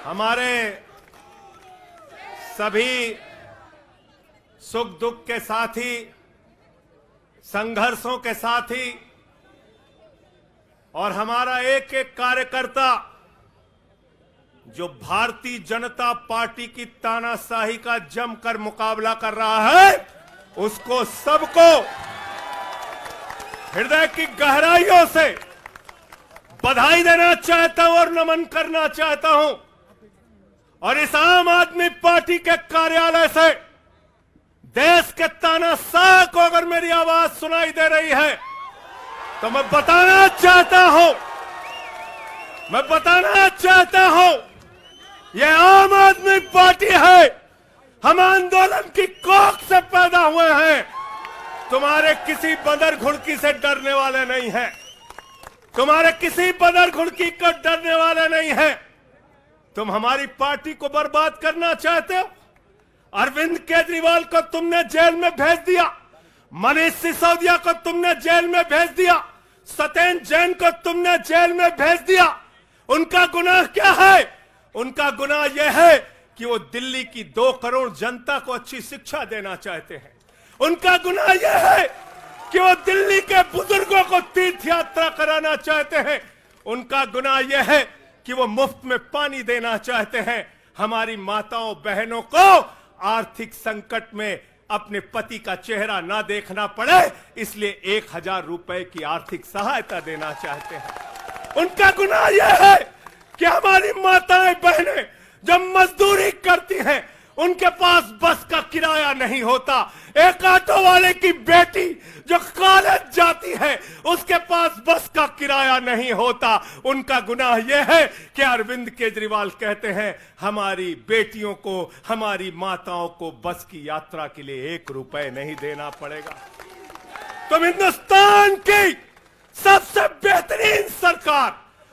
हमारे सभी सुख दुख के साथी, संघर्षों के साथी और हमारा एक एक कार्यकर्ता जो भारतीय जनता पार्टी की तानाशाही का जमकर मुकाबला कर रहा है, उसको सबको हृदय की गहराइयों से बधाई देना चाहता हूं और नमन करना चाहता हूं। और इस आम आदमी पार्टी के कार्यालय से देश के तानाशाह को अगर मेरी आवाज सुनाई दे रही है तो मैं बताना चाहता हूं यह आम आदमी पार्टी है। हम आंदोलन की कोख से पैदा हुए हैं। तुम्हारे किसी बंदर घुड़की से डरने वाले नहीं हैं। तुम्हारे किसी बंदर घुड़की को डरने वाले नहीं हैं। तुम हमारी पार्टी को बर्बाद करना चाहते हो। अरविंद केजरीवाल को तुमने जेल में भेज दिया, मनीष सिसोदिया को तुमने जेल में भेज दिया, सत्येंद्र जैन को तुमने जेल में भेज दिया। उनका गुनाह क्या है? उनका गुनाह यह है कि वो दिल्ली की 2 करोड़ जनता को अच्छी शिक्षा देना चाहते हैं। उनका गुनाह यह है कि वो दिल्ली के बुजुर्गों को तीर्थ यात्रा कराना चाहते हैं। उनका गुनाह यह है कि वो मुफ्त में पानी देना चाहते हैं। हमारी माताओं बहनों को आर्थिक संकट में अपने पति का चेहरा ना देखना पड़े, इसलिए 1000 रुपए की आर्थिक सहायता देना चाहते हैं। उनका गुनाह यह है कि हमारी माताएं बहनें जब मजदूरी करती हैं, उनके पास बस का किराया नहीं होता। एक ऑटो वाले की बेटी जो कॉलेज जाती है, उसके पास बस का किराया नहीं होता। उनका गुनाह यह है कि अरविंद केजरीवाल कहते हैं हमारी बेटियों को, हमारी माताओं को बस की यात्रा के लिए 1 रुपए नहीं देना पड़ेगा। तुम हिंदुस्तान की सबसे बेहतरीन सरकार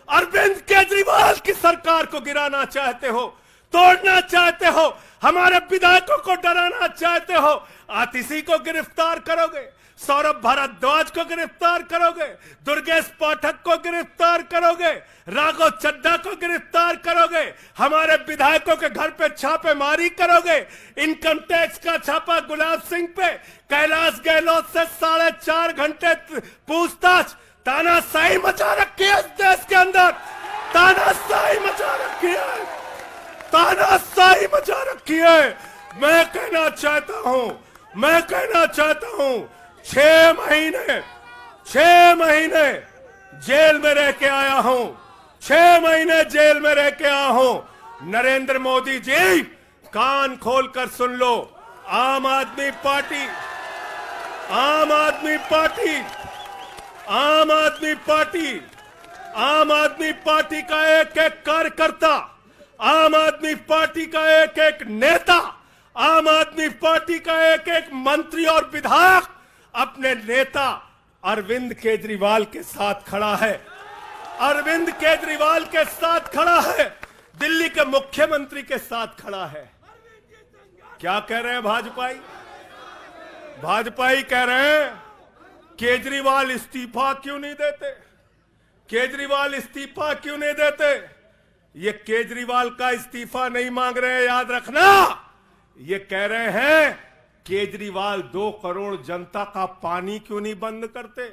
अरविंद केजरीवाल की सरकार को गिराना चाहते हो, तोड़ना चाहते हो, हमारे विधायकों को डराना चाहते हो। आतिशी को गिरफ्तार करोगे, सौरभ भारद्वाज को गिरफ्तार करोगे, दुर्गेश पाठक को गिरफ्तार करोगे, राघव चड्ढा को गिरफ्तार करोगे, हमारे विधायकों के घर पे छापेमारी करोगे, इनकम टैक्स का छापा गुलाब सिंह पे, कैलाश गहलोत से 4.5 घंटे पूछताछ। तानाशाही मचा रखी है इस देश के अंदर, तानाशाही मचा रखी है, तानाशाही मचा रखी है। मैं कहना चाहता हूं 6 महीने जेल में रह के आया हूं, 6 महीने जेल में रह के आया हूं। नरेंद्र मोदी जी, कान खोलकर सुन लो। आम आदमी पार्टी का एक एक कार्यकर्ता, आम आदमी पार्टी का एक एक नेता, आम आदमी पार्टी का एक एक मंत्री और विधायक अपने नेता अरविंद केजरीवाल के साथ खड़ा है। अरविंद केजरीवाल के साथ खड़ा है, दिल्ली के मुख्यमंत्री के साथ खड़ा है। क्या कह रहे हैं भाजपाई कह रहे हैं केजरीवाल इस्तीफा क्यों नहीं देते, केजरीवाल इस्तीफा क्यों नहीं देते। ये केजरीवाल का इस्तीफा नहीं मांग रहे हैं, याद रखना। ये कह रहे हैं केजरीवाल 2 करोड़ जनता का पानी क्यों नहीं बंद करते,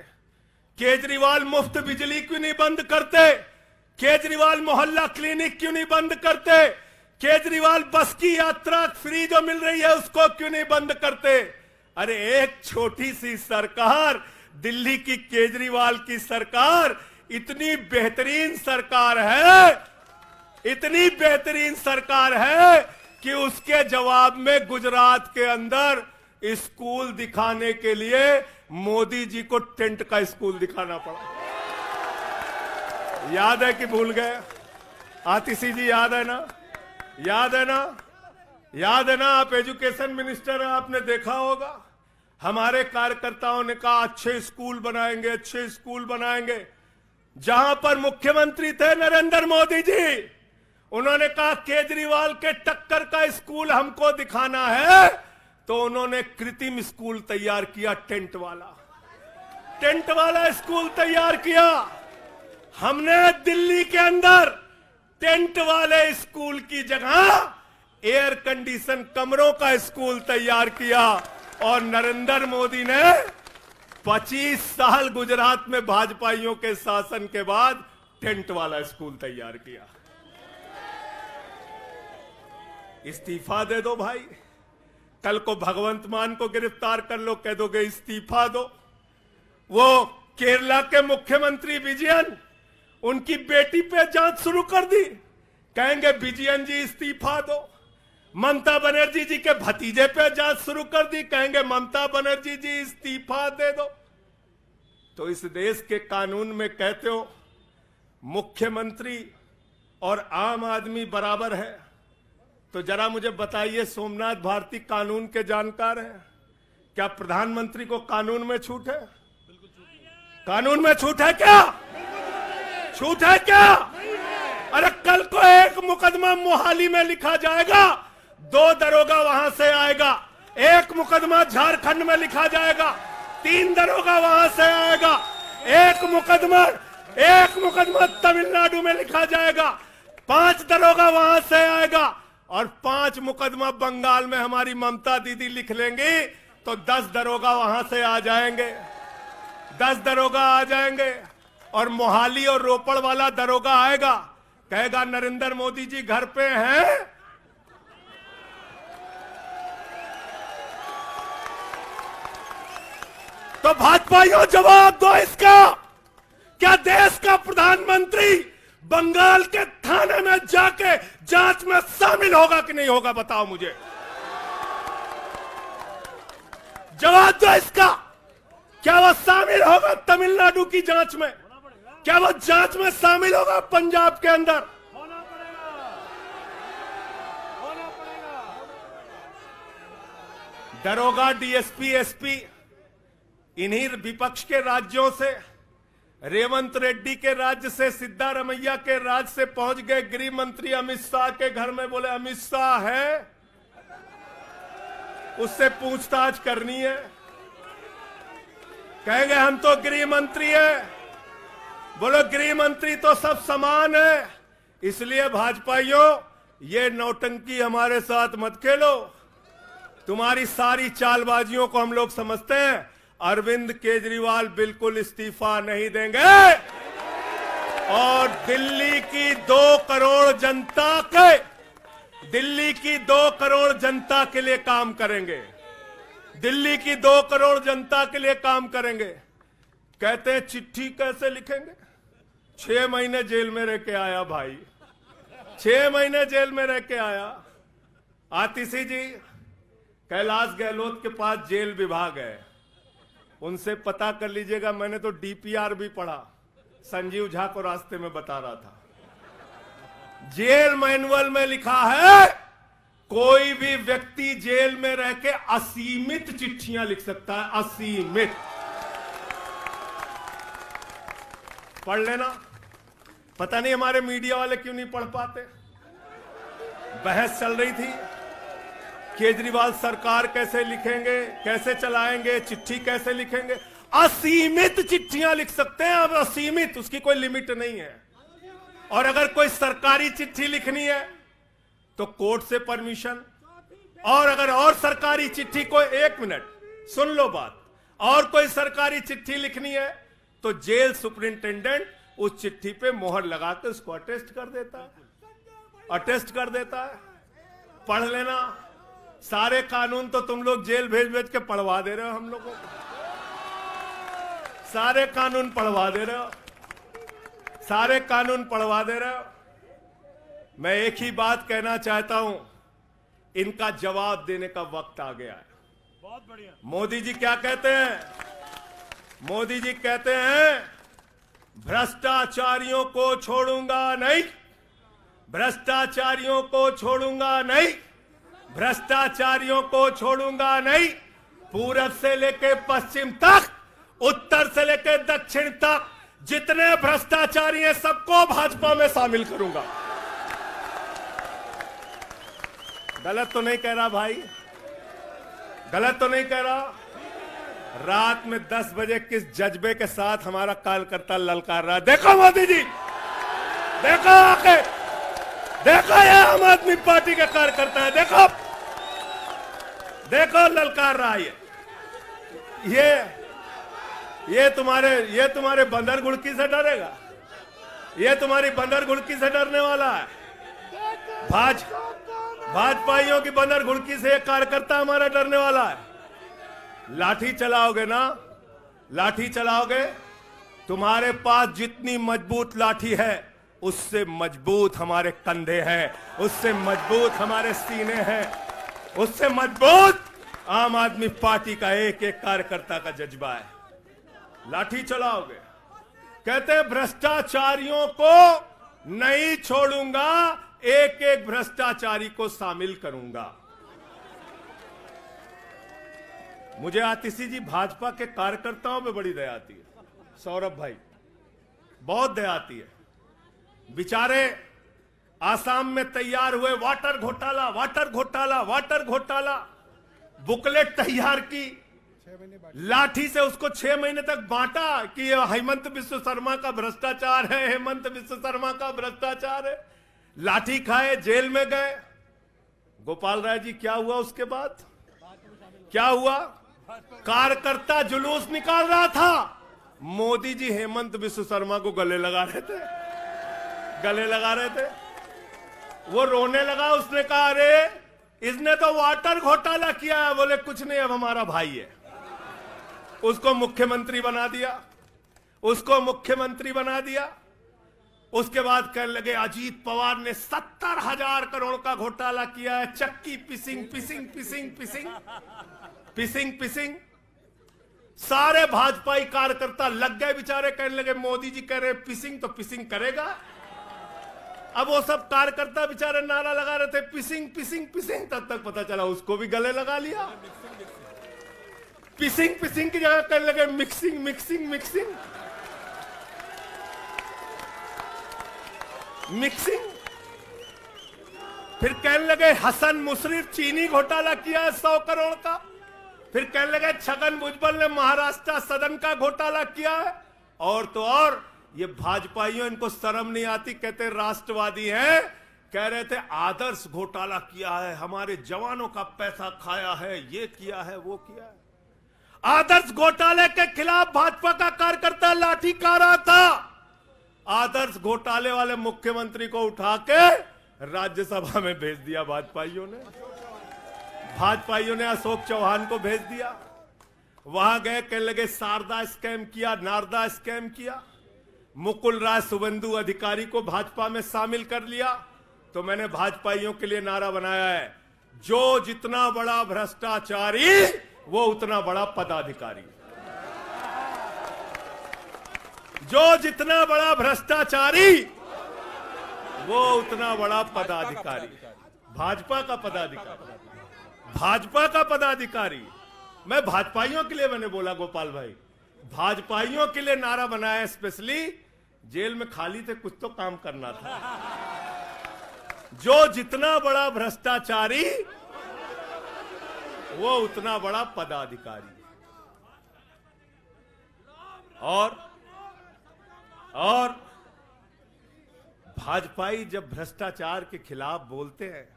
केजरीवाल मुफ्त बिजली क्यों नहीं बंद करते, केजरीवाल मोहल्ला क्लिनिक क्यों नहीं बंद करते, केजरीवाल बस की यात्रा फ्री जो मिल रही है उसको क्यों नहीं बंद करते। अरे एक छोटी सी सरकार, दिल्ली की केजरीवाल की सरकार इतनी बेहतरीन सरकार है कि उसके जवाब में गुजरात के अंदर स्कूल दिखाने के लिए मोदी जी को टेंट का स्कूल दिखाना पड़ा। याद है कि भूल गए? आतिशी जी याद है ना? आप एजुकेशन मिनिस्टर हैं, आपने देखा होगा। हमारे कार्यकर्ताओं ने कहा अच्छे स्कूल बनाएंगे। जहां पर मुख्यमंत्री थे नरेंद्र मोदी जी, उन्होंने कहा केजरीवाल के टक्कर का स्कूल हमको दिखाना है, तो उन्होंने कृत्रिम स्कूल तैयार किया, टेंट वाला स्कूल तैयार किया। हमने दिल्ली के अंदर टेंट वाले स्कूल की जगह एयर कंडीशन कमरों का स्कूल तैयार किया। और नरेंद्र मोदी ने 25 साल गुजरात में भाजपाइयों के शासन के बाद टेंट वाला स्कूल तैयार किया। इस्तीफा दे दो भाई, कल को भगवंत मान को गिरफ्तार कर लो, कह दोगे इस्तीफा दो। वो केरला के मुख्यमंत्री विजयन, उनकी बेटी पे जांच शुरू कर दी, कहेंगे विजयन जी इस्तीफा दो। ममता बनर्जी जी के भतीजे पे जांच शुरू कर दी, कहेंगे ममता बनर्जी जी इस्तीफा दे दो। तो इस देश के कानून में कहते हो मुख्यमंत्री और आम आदमी बराबर है, तो जरा मुझे बताइए, सोमनाथ भारती कानून के जानकार हैं, क्या प्रधानमंत्री को कानून में छूट है? कानून में छूट है क्या? छूट है क्या? अरे कल को एक मुकदमा मोहाली में लिखा जाएगा, 2 दरोगा वहां से आएगा। एक मुकदमा झारखंड में लिखा जाएगा, 3 दरोगा वहां से आएगा। एक मुकदमा तमिलनाडु में लिखा जाएगा, 5 दरोगा वहां से आएगा। और 5 मुकदमा बंगाल में हमारी ममता दीदी लिख लेंगी, तो 10 दरोगा वहां से आ जाएंगे, 10 दरोगा आ जाएंगे। और मोहाली और रोपड़ वाला दरोगा आएगा, कहेगा नरेंद्र मोदी जी घर पे हैं। तो भाजपाइयों जवाब दो इसका, क्या देश का प्रधानमंत्री बंगाल के थाने में जाके जांच में शामिल होगा कि नहीं होगा? बताओ मुझे, जवाब दो इसका। क्या वो शामिल होगा तमिलनाडु की जांच में? क्या वो जांच में शामिल होगा पंजाब के अंदर? दरोगा, डीएसपी, एसपी इन्हीं विपक्ष के राज्यों से, रेवंत रेड्डी के राज्य से, सिद्धारमैया के राज्य से पहुंच गए गृह मंत्री अमित शाह के घर में। बोले अमित शाह है, उससे पूछताछ करनी है। कहेंगे हम तो गृह मंत्री है। बोलो गृह मंत्री तो सब समान है। इसलिए भाजपाइयों, ये नौटंकी हमारे साथ मत खेलो। तुम्हारी सारी चालबाजियों को हम लोग समझते हैं। अरविंद केजरीवाल बिल्कुल इस्तीफा नहीं देंगे और दिल्ली की 2 करोड़ जनता के लिए काम करेंगे। दिल्ली की 2 करोड़ जनता के लिए काम करेंगे। कहते हैं चिट्ठी कैसे लिखेंगे? 6 महीने जेल में रह के आया भाई, 6 महीने जेल में रह के आया। आतिशी जी कैलाश गहलोत के पास जेल विभाग है, उनसे पता कर लीजिएगा। मैंने तो डीपीआर भी पढ़ा, संजीव झा को रास्ते में बता रहा था। जेल मैनुअल में लिखा है कोई भी व्यक्ति जेल में रह के असीमित चिट्ठियां लिख सकता है, असीमित। पढ़ लेना। पता नहीं हमारे मीडिया वाले क्यों नहीं पढ़ पाते। बहस चल रही थी, केजरीवाल सरकार कैसे लिखेंगे, कैसे चलाएंगे, चिट्ठी कैसे लिखेंगे। असीमित चिट्ठियां लिख सकते हैं अब, असीमित, उसकी कोई लिमिट नहीं है। और अगर कोई सरकारी चिट्ठी लिखनी है तो कोर्ट से परमिशन, और अगर और सरकारी चिट्ठी को, 1 मिनट सुन लो बात, और कोई सरकारी चिट्ठी लिखनी है तो जेल सुपरिंटेंडेंट उस चिट्ठी पे मोहर लगा के उसको अटेस्ट कर देता है, अटेस्ट कर देता है। पढ़ लेना। सारे कानून तो तुम लोग जेल भेज भेज के पढ़वा दे रहे हो हम लोगों को, सारे कानून पढ़वा दे रहे हो, सारे कानून पढ़वा दे रहे हो। मैं एक ही बात कहना चाहता हूं, इनका जवाब देने का वक्त आ गया है। बहुत बढ़िया। मोदी जी क्या कहते हैं? मोदी जी कहते हैं भ्रष्टाचारियों को छोड़ूंगा नहीं, भ्रष्टाचारियों को छोड़ूंगा नहीं, भ्रष्टाचारियों को छोड़ूंगा नहीं। पूरब से लेकर पश्चिम तक, उत्तर से लेकर दक्षिण तक जितने भ्रष्टाचारी हैं सबको भाजपा में शामिल करूंगा। गलत तो नहीं कह रहा भाई? गलत तो नहीं कह रहा? रात में 10 बजे किस जज्बे के साथ हमारा कार्यकर्ता ललकार रहा है। देखो मोदी जी, देखो आके देखो ये आम आदमी पार्टी के कार्यकर्ता है, देखो देखो ललकार रहा है ये तुम्हारे बंदर गुड़की से डरेगा? ये तुम्हारी बंदर गुड़की से डरने वाला है? भाजपाइयों की बंदर गुड़की से एक कार्यकर्ता हमारा डरने वाला है? लाठी चलाओगे ना, लाठी चलाओगे, तुम्हारे पास जितनी मजबूत लाठी है उससे मजबूत हमारे कंधे हैं, उससे मजबूत हमारे सीने हैं, उससे मजबूत आम आदमी पार्टी का एक एक कार्यकर्ता का जज्बा है। लाठी चलाओगे, कहते हैं भ्रष्टाचारियों को नहीं छोड़ूंगा, एक एक भ्रष्टाचारी को शामिल करूंगा। मुझे आतिशी जी भाजपा के कार्यकर्ताओं पे बड़ी दया आती है, सौरभ भाई बहुत दया आती है। बेचारे आसाम में तैयार हुए वाटर घोटाला, वाटर घोटाला, वाटर घोटाला, बुकलेट तैयार की, लाठी से उसको 6 महीने तक बांटा कि ये हेमंत बिस्व शर्मा का भ्रष्टाचार है, हेमंत बिस्व शर्मा का भ्रष्टाचार है। लाठी खाए, जेल में गए। गोपाल राय जी क्या हुआ उसके बाद? क्या हुआ? कार्यकर्ता जुलूस निकाल रहा था, मोदी जी हेमंत बिस्व शर्मा को गले लगा रहे थे, गले लगा रहे थे। वो रोने लगा, उसने कहा अरे इसने तो वाटर घोटाला किया है। बोले कुछ नहीं, अब हमारा भाई है। उसको मुख्यमंत्री बना दिया, उसको मुख्यमंत्री बना दिया। उसके बाद कहने लगे अजीत पवार ने 70,000 करोड़ का घोटाला किया है, चक्की पिसिंग पिसिंग पिसिंग पिसिंग पिसिंग पिसिंग। सारे भाजपाई कार्यकर्ता लग गए बेचारे, कहने लगे मोदी जी कह रहे पिसिंग तो पिसिंग करेगा। अब वो सब कार्यकर्ता बेचारे नारा लगा रहे थे पिसिंग पिसिंग पिसिंग, तब तक पता चला उसको भी गले लगा लिया। पिसिंग पिसिंग की जगह कहने लगे मिक्सिंग मिक्सिंग मिक्सिंग मिक्सिंग। फिर कहने लगे हसन मुशर्रफ चीनी घोटाला किया है 100 करोड़ का। फिर कहने लगे छगन भुजबल ने महाराष्ट्र सदन का घोटाला किया है। और तो और ये भाजपाइयों, इनको शर्म नहीं आती, कहते राष्ट्रवादी हैं, कह रहे थे आदर्श घोटाला किया है, हमारे जवानों का पैसा खाया है, ये किया है, वो किया है। आदर्श घोटाले के खिलाफ भाजपा का कार्यकर्ता लाठी खा रहा था। आदर्श घोटाले वाले मुख्यमंत्री को उठा के राज्यसभा में भेज दिया भाजपाइयों ने। भाजपाइयों ने अशोक चौहान को भेज दिया। वहां गए, कहने लगे शारदा स्कैम किया, नारदा स्कैम किया। मुकुल राय शुभेंदु अधिकारी को भाजपा में शामिल कर लिया। तो मैंने भाजपाइयों के लिए नारा बनाया है, जो जितना बड़ा भ्रष्टाचारी वो उतना बड़ा पदाधिकारी। जो जितना बड़ा भ्रष्टाचारी वो उतना बड़ा पदाधिकारी। भाजपा का पदाधिकारी, भाजपा का पदाधिकारी। मैं भाजपाइयों के लिए मैंने बोला गोपाल भाई, भाजपाइयों के लिए नारा बनाया स्पेशली। जेल में खाली थे, कुछ तो काम करना था। जो जितना बड़ा भ्रष्टाचारी वो उतना बड़ा पदाधिकारी। और भाजपाई जब भ्रष्टाचार के खिलाफ बोलते हैं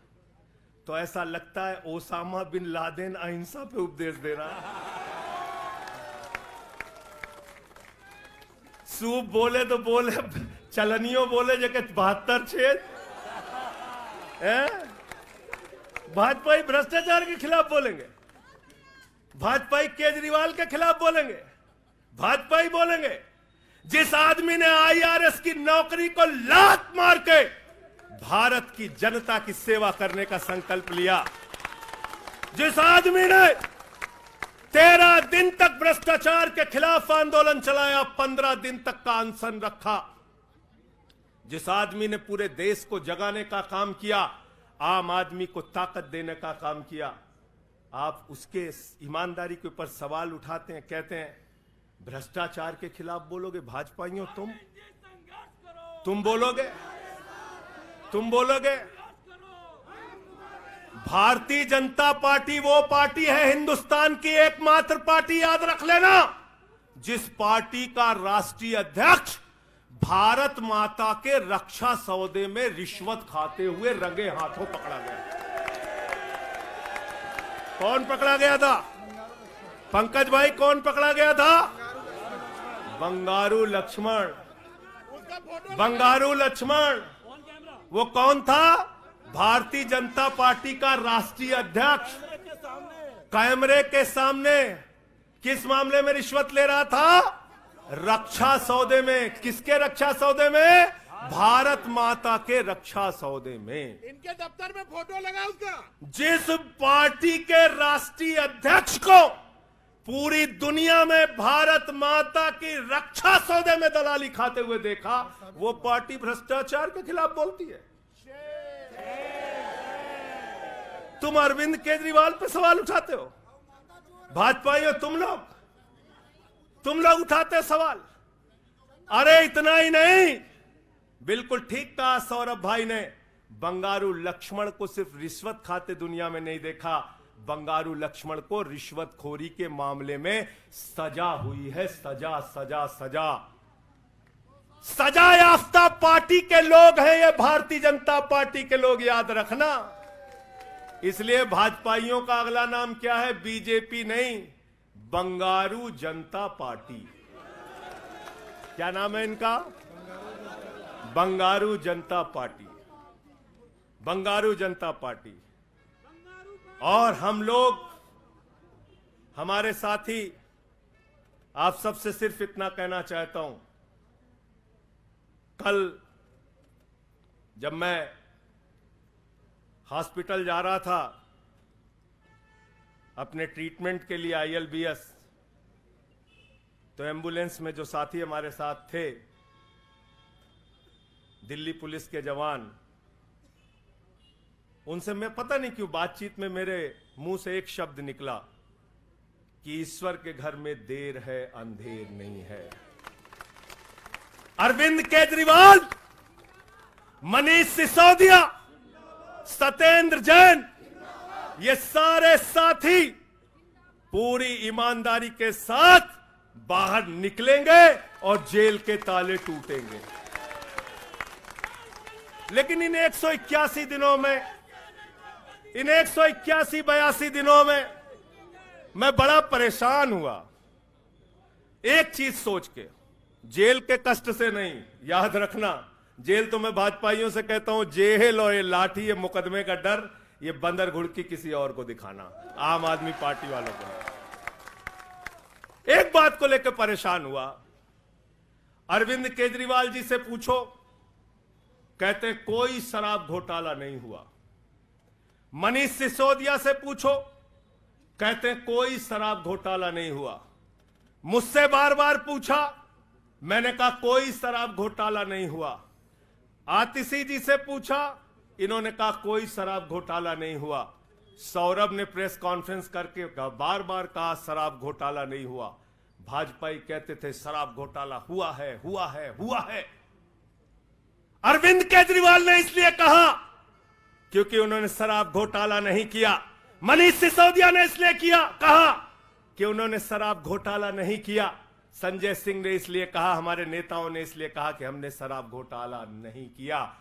तो ऐसा लगता है ओसामा बिन लादेन अहिंसा पे उपदेश दे रहा है। सूप बोले तो बोले, चलनियों बोले जगह 72 छेद। भाजपाई भ्रष्टाचार के खिलाफ बोलेंगे, भाजपाई केजरीवाल के खिलाफ बोलेंगे, भाजपाई बोलेंगे जिस आदमी ने IRS की नौकरी को लात मार के भारत की जनता की सेवा करने का संकल्प लिया, जिस आदमी ने 13 दिन तक भ्रष्टाचार के खिलाफ आंदोलन चलाया, 15 दिन तक का अनशन रखा, जिस आदमी ने पूरे देश को जगाने का काम किया, आम आदमी को ताकत देने का काम किया, आप उसके ईमानदारी के ऊपर सवाल उठाते हैं, कहते हैं भ्रष्टाचार के खिलाफ बोलोगे भाजपाइयों? तुम बोलोगे? तुम बोलोगे? भारतीय जनता पार्टी वो पार्टी है हिंदुस्तान की एकमात्र पार्टी, याद रख लेना, जिस पार्टी का राष्ट्रीय अध्यक्ष भारत माता के रक्षा सौदे में रिश्वत खाते हुए रंगे हाथों पकड़ा गया। कौन पकड़ा गया था? पंकज भाई, कौन पकड़ा गया था? बंगारू लक्ष्मण। बंगारू लक्ष्मण वो कौन था? भारतीय जनता पार्टी का राष्ट्रीय अध्यक्ष। कैमरे के सामने किस मामले में रिश्वत ले रहा था? रक्षा सौदे में। किसके रक्षा सौदे में? भारत माता के रक्षा सौदे में। इनके दफ्तर में फोटो लगा उसका। जिस पार्टी के राष्ट्रीय अध्यक्ष को पूरी दुनिया में भारत माता की रक्षा सौदे में दलाली खाते हुए देखा, वो पार्टी भ्रष्टाचार के खिलाफ बोलती है। तुम अरविंद केजरीवाल पे सवाल उठाते हो, भाजपाइयों तुम लोग उठाते हो सवाल। अरे इतना ही नहीं, बिल्कुल ठीक कहा सौरभ भाई ने, बंगारू लक्ष्मण को सिर्फ रिश्वत खाते दुनिया में नहीं देखा, बंगारू लक्ष्मण को रिश्वतखोरी के मामले में सजा हुई है। सजा सजा सजा सजा याफ्ता पार्टी के लोग हैं ये, भारतीय जनता पार्टी के लोग, याद रखना। इसलिए भाजपाइयों का अगला नाम क्या है? बीजेपी नहीं, बंगारू जनता पार्टी। क्या नाम है इनका? बंगारू जनता पार्टी। बंगारू जनता पार्टी। और हम लोग, हमारे साथी, आप सबसे सिर्फ इतना कहना चाहता हूं, कल जब मैं हॉस्पिटल जा रहा था अपने ट्रीटमेंट के लिए ILBS, तो एम्बुलेंस में जो साथी हमारे साथ थे, दिल्ली पुलिस के जवान, उनसे मैं पता नहीं क्यों बातचीत में मेरे मुंह से एक शब्द निकला कि ईश्वर के घर में देर है अंधेर नहीं है। अरविंद केजरीवाल, मनीष सिसोदिया, सत्येंद्र जैन, ये सारे साथी पूरी ईमानदारी के साथ बाहर निकलेंगे और जेल के ताले टूटेंगे। लेकिन इन 181 दिनों में, इन 181-82 दिनों में मैं बड़ा परेशान हुआ, एक चीज सोच के, जेल के कष्ट से नहीं, याद रखना, जेल तो मैं भाजपाइयों से कहता हूं, जेल और ये लाठी, ये मुकदमे का डर, ये बंदर घुड़की किसी और को दिखाना, आम आदमी पार्टी वालों को। एक बात को लेकर परेशान हुआ, अरविंद केजरीवाल जी से पूछो, कहते कोई शराब घोटाला नहीं हुआ। मनीष सिसोदिया से पूछो, कहते कोई शराब घोटाला नहीं हुआ। मुझसे बार बार पूछा, मैंने कहा कोई शराब घोटाला नहीं हुआ। आतिशी जी से पूछा, इन्होंने कहा कोई शराब घोटाला नहीं हुआ। सौरभ ने प्रेस कॉन्फ्रेंस करके बार बार कहा शराब घोटाला नहीं हुआ। भाजपाई कहते थे शराब घोटाला हुआ है, हुआ है, हुआ है। अरविंद केजरीवाल ने इसलिए कहा क्योंकि उन्होंने शराब घोटाला नहीं किया। मनीष सिसोदिया ने इसलिए कहा कि उन्होंने शराब घोटाला नहीं किया। संजय सिंह ने इसलिए कहा, हमारे नेताओं ने इसलिए कहा कि हमने शराब घोटाला नहीं किया।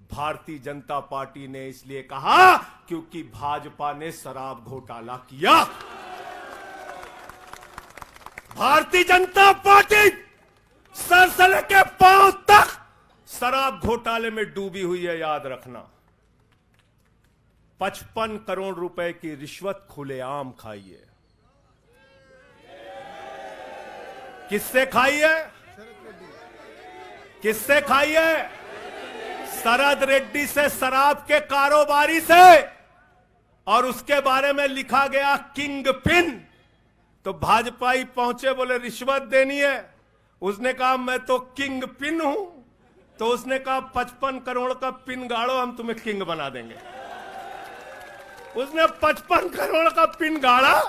भारतीय जनता पार्टी ने इसलिए कहा क्योंकि भाजपा ने शराब घोटाला किया। भारतीय जनता पार्टी सर से लेकर पांव तक शराब घोटाले में डूबी हुई है, याद रखना। 55 करोड़ रुपए की रिश्वत खुलेआम खाई है। किससे खाई है? किससे खाई है? शरद रेड्डी से, शराब के कारोबारी से। और उसके बारे में लिखा गया किंग पिन। तो भाजपाई पहुंचे, बोले रिश्वत देनी है। उसने कहा मैं तो किंग पिन हूं। तो उसने कहा 55 करोड़ का पिन गाड़ो, हम तुम्हें किंग बना देंगे। उसने 55 करोड़ का पिन गाड़ा,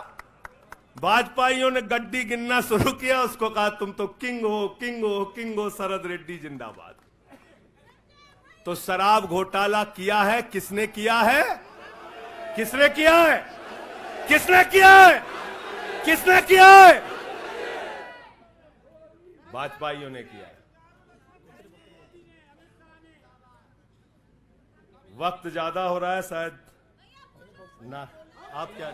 भाजपाइयों ने गड्डी गिनना शुरू किया, उसको कहा तुम तो किंग हो, किंग हो, किंग हो, शरद रेड्डी जिंदाबाद। तो शराब घोटाला किया है, किसने किया है? किसने किया है? किसने किया है? किसने किया है? भाजपाइयों ने किया है। वक्त ज्यादा हो रहा है शायद ना। आप क्या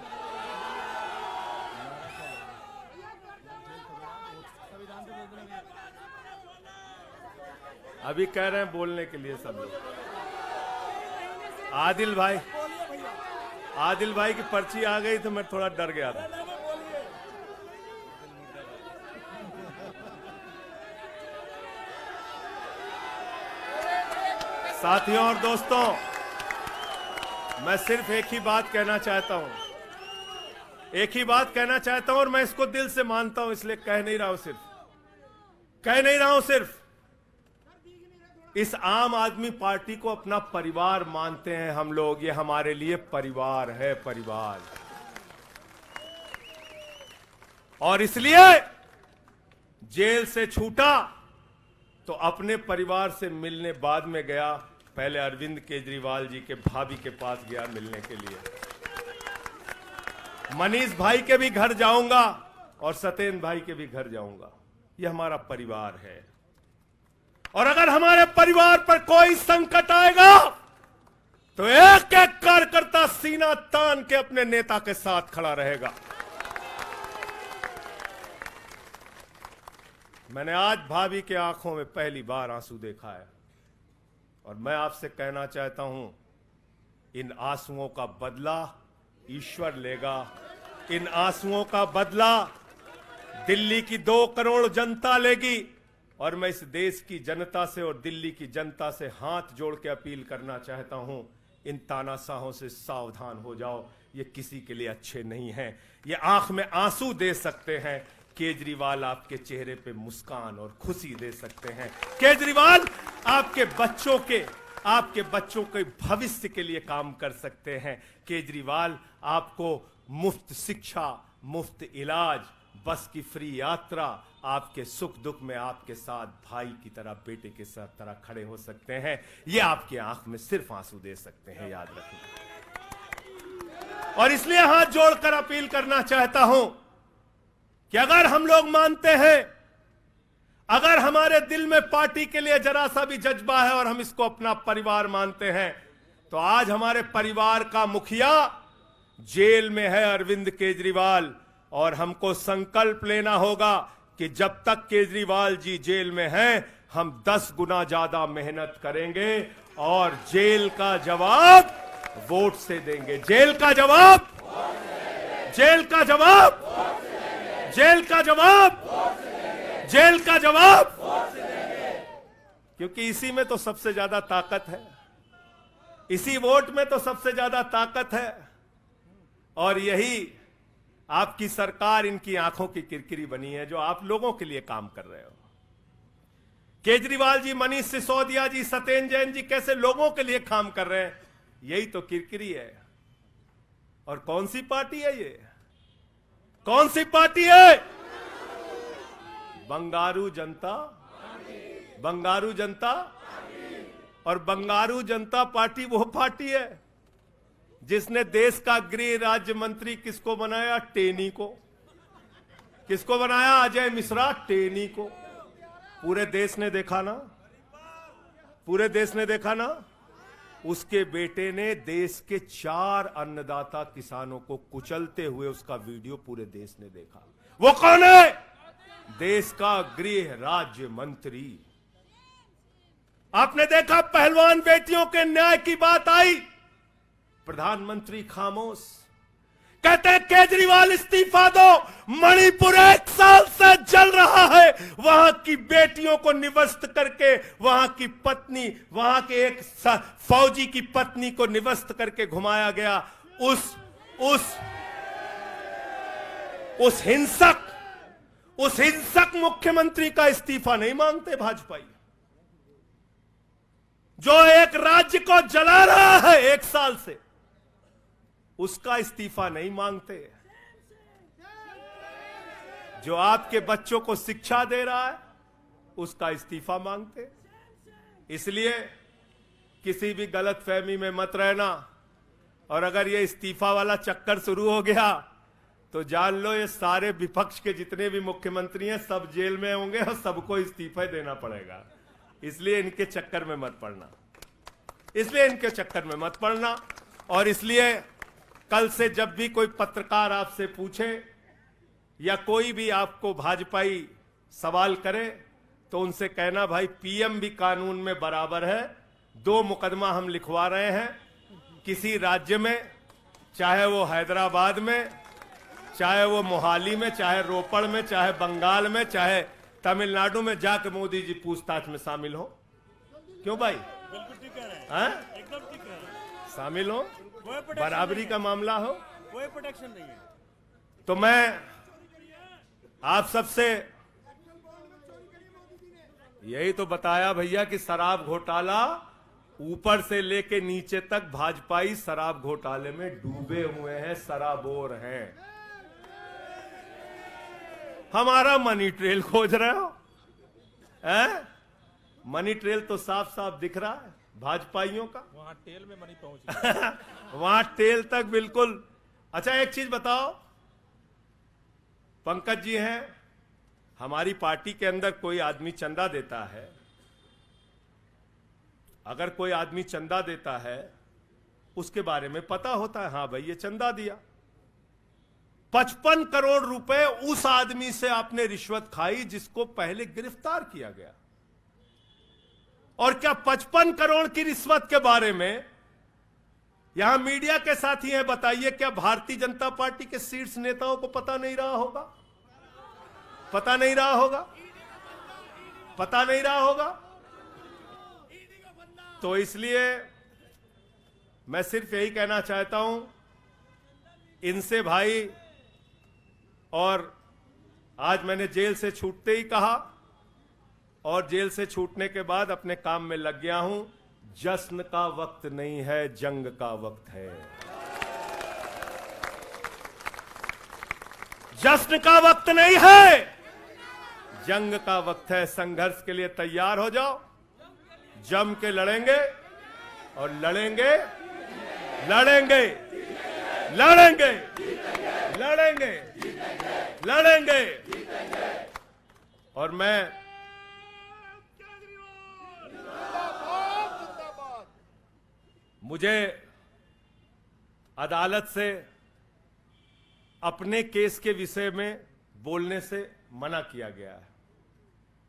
अभी कह रहे हैं बोलने के लिए सब लोग? आदिल भाई की पर्ची आ गई तो मैं थोड़ा डर गया था। साथियों और दोस्तों, मैं सिर्फ एक ही बात कहना चाहता हूं, और मैं इसको दिल से मानता हूं, इसलिए कह नहीं रहा हूं सिर्फ इस आम आदमी पार्टी को अपना परिवार मानते हैं हम लोग। ये हमारे लिए परिवार है, परिवार। और इसलिए जेल से छूटा तो अपने परिवार से मिलने बाद में गया, पहले अरविंद केजरीवाल जी के भाभी के पास गया मिलने के लिए। मनीष भाई के भी घर जाऊंगा और सत्येंद्र भाई के भी घर जाऊंगा। ये हमारा परिवार है। और अगर हमारे परिवार पर कोई संकट आएगा तो एक एक कार्यकर्ता सीना तान के अपने नेता के साथ खड़ा रहेगा। मैंने आज भाभी के आंखों में पहली बार आंसू देखा है और मैं आपसे कहना चाहता हूं, इन आंसुओं का बदला ईश्वर लेगा। इन आंसुओं का बदला दिल्ली की 2 करोड़ जनता लेगी। और मैं इस देश की जनता से और दिल्ली की जनता से हाथ जोड़ के अपील करना चाहता हूं, इन तानाशाहों से सावधान हो जाओ। ये किसी के लिए अच्छे नहीं हैं। ये आंख में आंसू दे सकते हैं, केजरीवाल आपके चेहरे पे मुस्कान और खुशी दे सकते हैं। केजरीवाल आपके बच्चों के भविष्य के लिए काम कर सकते हैं। केजरीवाल आपको मुफ्त शिक्षा, मुफ्त इलाज, बस की फ्री यात्रा, आपके सुख दुख में आपके साथ भाई की तरह, बेटे के साथ तरह खड़े हो सकते हैं। ये आपकी आंख में सिर्फ आंसू दे सकते हैं, याद रखना। और इसलिए हाथ जोड़कर अपील करना चाहता हूं कि अगर हम लोग मानते हैं, अगर हमारे दिल में पार्टी के लिए जरा सा भी जज्बा है और हम इसको अपना परिवार मानते हैं, तो आज हमारे परिवार का मुखिया जेल में है, अरविंद केजरीवाल। और हमको संकल्प लेना होगा कि जब तक केजरीवाल जी जेल में हैं, हम 10 गुना ज्यादा मेहनत करेंगे और जेल का जवाब वोट से देंगे। जेल का जवाब क्योंकि इसी में तो सबसे ज्यादा ताकत है, इसी वोट में तो सबसे ज्यादा ताकत है। और यही आपकी सरकार इनकी आंखों की किरकिरी बनी है, जो आप लोगों के लिए काम कर रहे हो। केजरीवाल जी, मनीष सिसोदिया जी, सत्येंद्र जैन जी कैसे लोगों के लिए काम कर रहे हैं, यही तो किरकिरी है। और कौन सी पार्टी है ये? कौन सी पार्टी है? बंगारू जनता और बंगारू जनता पार्टी वो पार्टी है जिसने देश का गृह राज्य मंत्री किसको बनाया? टेनी को। किसको बनाया? अजय मिश्रा टेनी को। पूरे देश ने देखा ना। उसके बेटे ने देश के 4 अन्नदाता किसानों को कुचलते हुए उसका वीडियो पूरे देश ने देखा। वो कौन है? देश का गृह राज्य मंत्री। आपने देखा पहलवान बेटियों के न्याय की बात आई, प्रधानमंत्री खामोश। कहते हैं केजरीवाल इस्तीफा दो। मणिपुर 1 साल से जल रहा है, वहां की बेटियों को निवस्त करके, वहां की पत्नी, वहां के एक फौजी की पत्नी को निवस्त करके घुमाया गया। उस हिंसक मुख्यमंत्री का इस्तीफा नहीं मांगते भाजपाई, जो एक राज्य को जला रहा है 1 साल से, उसका इस्तीफा नहीं मांगते। जो आपके बच्चों को शिक्षा दे रहा है, उसका इस्तीफा मांगते। इसलिए किसी भी गलतफहमी में मत रहना। और अगर ये इस्तीफा वाला चक्कर शुरू हो गया तो जान लो, ये सारे विपक्ष के जितने भी मुख्यमंत्री हैं सब जेल में होंगे और सबको इस्तीफा देना पड़ेगा। इसलिए इनके चक्कर में मत पड़ना। इसलिए इनके चक्कर में मत पड़ना। और इसलिए कल से जब भी कोई पत्रकार आपसे पूछे या कोई भी आपको भाजपाई सवाल करे तो उनसे कहना, भाई पीएम भी कानून में बराबर है। 2 मुकदमा हम लिखवा रहे हैं किसी राज्य में, चाहे वो हैदराबाद में, चाहे वो मोहाली में, चाहे रोपड़ में, चाहे बंगाल में, चाहे तमिलनाडु में, जाके मोदी जी पूछताछ में शामिल हो। क्यों भाई? बिल्कुल ठीक कह रहे हैं, हैं? एकदम ठीक कह रहे हैं। शामिल हो, कोई protection बराबरी नहीं का है, मामला हो। कोई प्रोटेक्शन नहीं है। तो मैं आप सबसे यही तो बताया भैया कि शराब घोटाला ऊपर से लेके नीचे तक भाजपाई शराब घोटाले में डूबे हुए हैं, सराबोर हैं। हमारा मनी ट्रेल खोज रहे हो? हैं? मनी ट्रेल तो साफ साफ दिख रहा है भाजपाइयों का। वहां टेल में मनी पहुंच वहां टेल तक बिल्कुल। अच्छा एक चीज बताओ, पंकज जी हैं, हमारी पार्टी के अंदर कोई आदमी चंदा देता है, अगर कोई आदमी चंदा देता है उसके बारे में पता होता है, हाँ भाई ये चंदा दिया। 55 करोड़ रुपए उस आदमी से आपने रिश्वत खाई जिसको पहले गिरफ्तार किया गया। और क्या 55 करोड़ की रिश्वत के बारे में यहां मीडिया के साथी हैं, बताइए क्या भारतीय जनता पार्टी के शीर्ष नेताओं को पता नहीं रहा होगा? पता नहीं रहा होगा? पता नहीं रहा होगा? तो इसलिए मैं सिर्फ यही कहना चाहता हूं इनसे भाई, और आज मैंने जेल से छूटते ही कहा और जेल से छूटने के बाद अपने काम में लग गया हूं, जश्न का वक्त नहीं है, जंग का वक्त है। जश्न का वक्त नहीं है, जंग का वक्त है। संघर्ष के लिए तैयार हो जाओ, जम के लड़ेंगे और लड़ेंगे लड़ेंगे लड़ेंगे लड़ेंगे लड़ेंगे। और मैं मुझे अदालत से अपने केस के विषय में बोलने से मना किया गया है,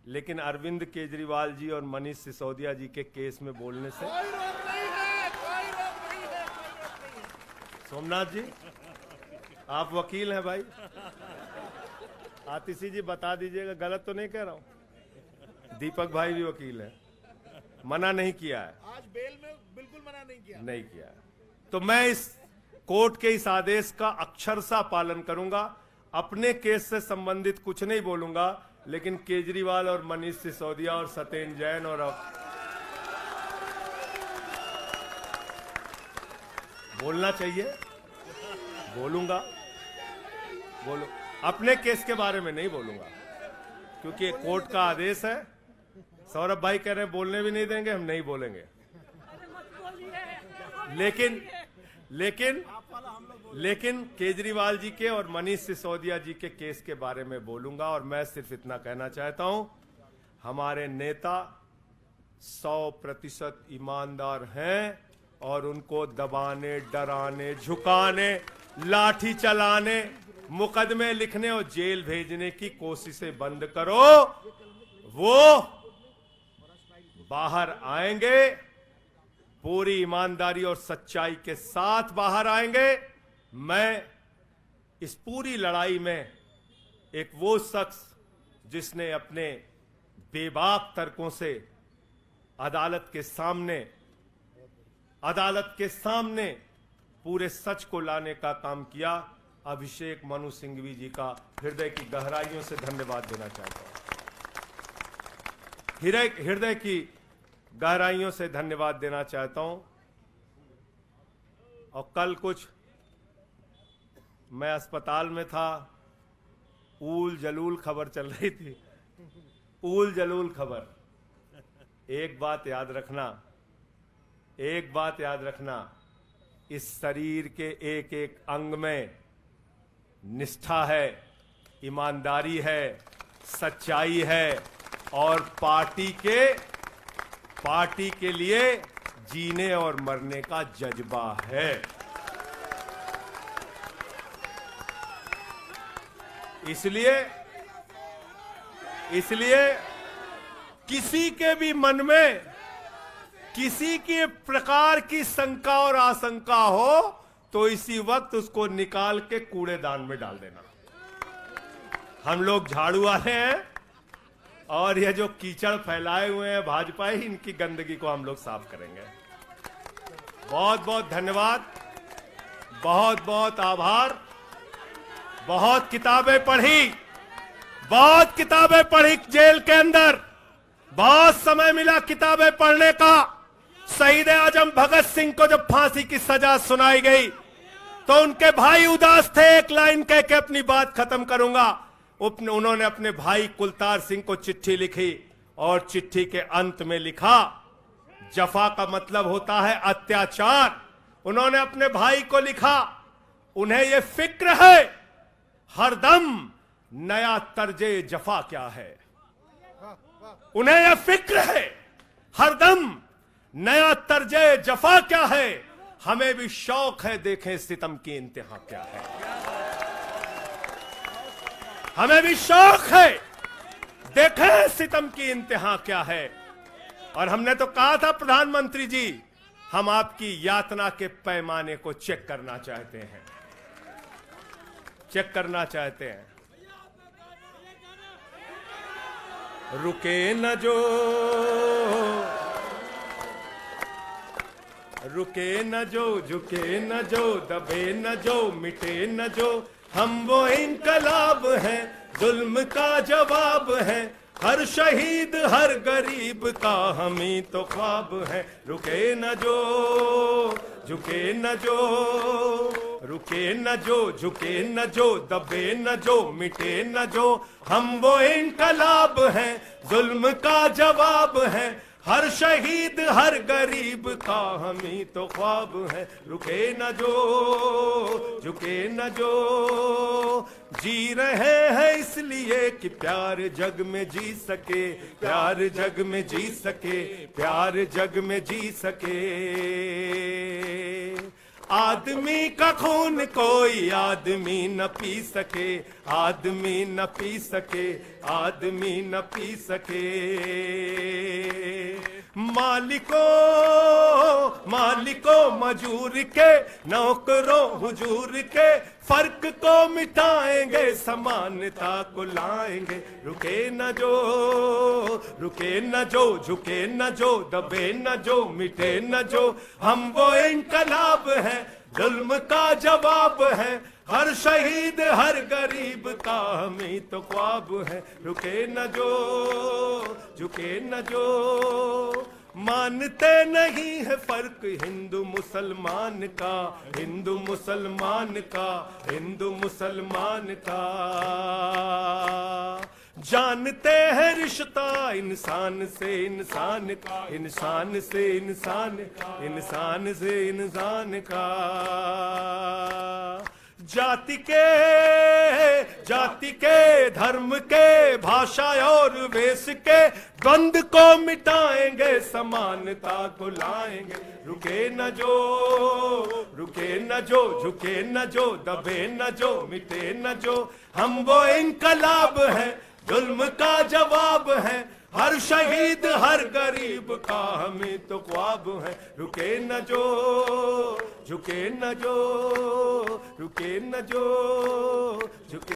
लेकिन अरविंद केजरीवाल जी और मनीष सिसोदिया जी के केस में बोलने से कोई रोक नहीं है, कोई रोक नहीं है, कोई रोक नहीं है। सोमनाथ जी आप वकील हैं भाई, आतिशी जी बता दीजिएगा, गलत तो नहीं कह रहा हूं। दीपक भाई भी वकील हैं, मना नहीं किया है, आज बेल में बिल्कुल मना नहीं किया। नहीं किया है। तो मैं इस कोर्ट के इस आदेश का अक्षरशः पालन करूंगा। अपने केस से संबंधित कुछ नहीं बोलूंगा, लेकिन केजरीवाल और मनीष सिसोदिया और सत्येंद्र जैन और बोलना चाहिए, बोलूंगा, बोलो। अपने केस के बारे में नहीं बोलूंगा क्योंकि कोर्ट का आदेश है। सौरभ भाई कह रहे हैं बोलने भी नहीं देंगे, हम नहीं बोलेंगे। लेकिन लेकिन लेकिन केजरीवाल जी के और मनीष सिसोदिया जी के केस के बारे में बोलूंगा। और मैं सिर्फ इतना कहना चाहता हूं, हमारे नेता 100% ईमानदार हैं और उनको दबाने, डराने, झुकाने, लाठी चलाने, मुकदमे लिखने और जेल भेजने की कोशिशें बंद करो। वो बाहर आएंगे, पूरी ईमानदारी और सच्चाई के साथ बाहर आएंगे। मैं इस पूरी लड़ाई में एक वो शख्स जिसने अपने बेबाक तर्कों से अदालत के सामने पूरे सच को लाने का काम किया, अभिषेक मनु सिंघवी जी का हृदय की गहराइयों से धन्यवाद देना चाहता हूं। हृदय की गहराइयों से धन्यवाद देना चाहता हूं। और कल कुछ मैं अस्पताल में था, ऊल जलूल खबर चल रही थी, ऊल जलूल खबर। एक बात याद रखना, इस शरीर के एक एक अंग में निष्ठा है, ईमानदारी है, सच्चाई है और पार्टी के लिए जीने और मरने का जज्बा है। इसलिए किसी के भी मन में किसी के प्रकार की शंका और आशंका हो तो इसी वक्त उसको निकाल के कूड़ेदान में डाल देना। हम लोग झाड़ू वाले हैं और ये जो कीचड़ फैलाए हुए हैं भाजपा ही, इनकी गंदगी को हम लोग साफ करेंगे। बहुत बहुत धन्यवाद, बहुत बहुत आभार। बहुत किताबें पढ़ी जेल के अंदर, बहुत समय मिला किताबें पढ़ने का। शहीद आजम भगत सिंह को जब फांसी की सजा सुनाई गई तो उनके भाई उदास थे। एक लाइन कह के अपनी बात खत्म करूंगा। उन्होंने अपने भाई कुलतार सिंह को चिट्ठी लिखी और चिट्ठी के अंत में लिखा, जफा का मतलब होता है अत्याचार। उन्होंने अपने भाई को लिखा, उन्हें यह फिक्र है हरदम नया तर्जे जफा क्या है। उन्हें यह फिक्र है हरदम नया तर्जे जफा क्या है। हमें भी शौक है देखें सितम की इंतहा क्या है। हमें भी शौक है देखें सितम की इंतहा क्या है। और हमने तो कहा था प्रधानमंत्री जी, हम आपकी यातना के पैमाने को चेक करना चाहते हैं, चेक करना चाहते हैं। रुके न जो झुके न जो, दबे न जो, मिटे न जो, हम वो इनकलाब हैं, जुल्म का जवाब है। हर शहीद हर गरीब का हम ही तो ख्वाब है। रुके न जो झुके न जो, रुके न जो झुके न जो, दबे न जो, मिटे न जो, हम वो इनकलाब हैं, जुल्म का जवाब है। हर शहीद हर गरीब का हम ही तो ख्वाब है। रुके न जो झुके न जो, जी रहे हैं इसलिए कि प्यार जग में जी सके, प्यार जग में जी सके, प्यार जग में जी सके। आदमी का खून कोई आदमी न पी सके, आदमी न पी सके, आदमी न पी सके। मालिकों मजूर के, नौकरों हुजूर के, फर्क को मिटाएंगे, समानता को लाएंगे। रुके न जो झुके न जो, दबे न जो, मिटे न जो, हम वो इनकलाब है, जुल्म का जवाब है। हर शहीद हर गरीब का हम ही तो ख्वाब है। रुके न जो झुके न जो, मानते नहीं है फर्क हिंदू मुसलमान का, हिंदू मुसलमान का, हिंदू मुसलमान का। जानते हैं रिश्ता इंसान से इंसान का, इंसान से इंसान, इंसान से इंसान का। जाति के धर्म के, भाषा और वेश के द्वंद को मिटाएंगे, समानता को लाएंगे। रुके न जो झुके न जो, दबे न जो, मिटे न जो, हम वो इनकलाब है, जुल्म का जवाब है। हर शहीद हर गरीब का हमें तो ख्वाब है। रुके न जो झुके न जो, रुके न जो।